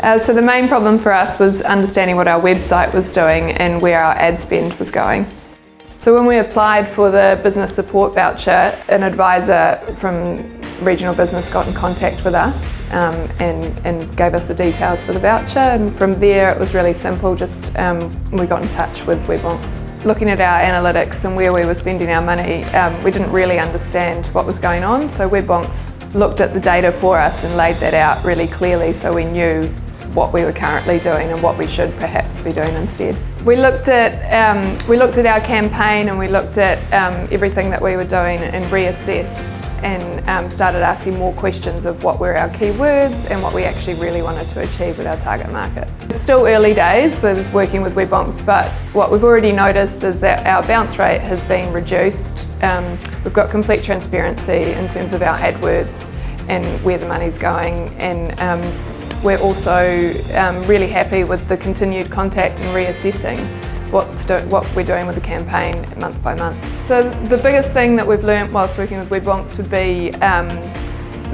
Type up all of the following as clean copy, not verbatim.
So the main problem for us was understanding what our website was doing and where our ad spend was going. So when we applied for the business support voucher, an advisor from regional business got in contact with us and gave us the details for the voucher, and from there it was really simple. Just we got in touch with Wonks. Looking at our analytics and where we were spending our money, we didn't really understand what was going on, so Wonks looked at the data for us and laid that out really clearly so we knew what we were currently doing and what we should perhaps be doing instead. We looked at our campaign and we looked at everything that we were doing and reassessed and started asking more questions of what were our keywords and what we actually really wanted to achieve with our target market. It's still early days with working with Wonks, but what we've already noticed is that our bounce rate has been reduced. We've got complete transparency in terms of our AdWords and where the money's going, and we're also really happy with the continued contact and reassessing what we're doing with the campaign month by month. So the biggest thing that we've learnt whilst working with Wonks would be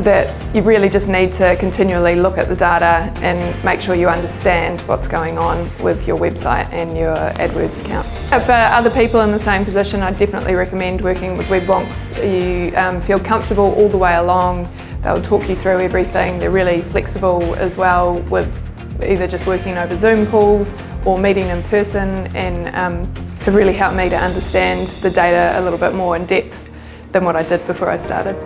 that you really just need to continually look at the data and make sure you understand what's going on with your website and your AdWords account. For other people in the same position, I'd definitely recommend working with Wonks. You feel comfortable all the way along. They'll talk you through everything. They're really flexible as well with either just working over Zoom calls or meeting in person, and have really helped me to understand the data a little bit more in depth than what I did before I started.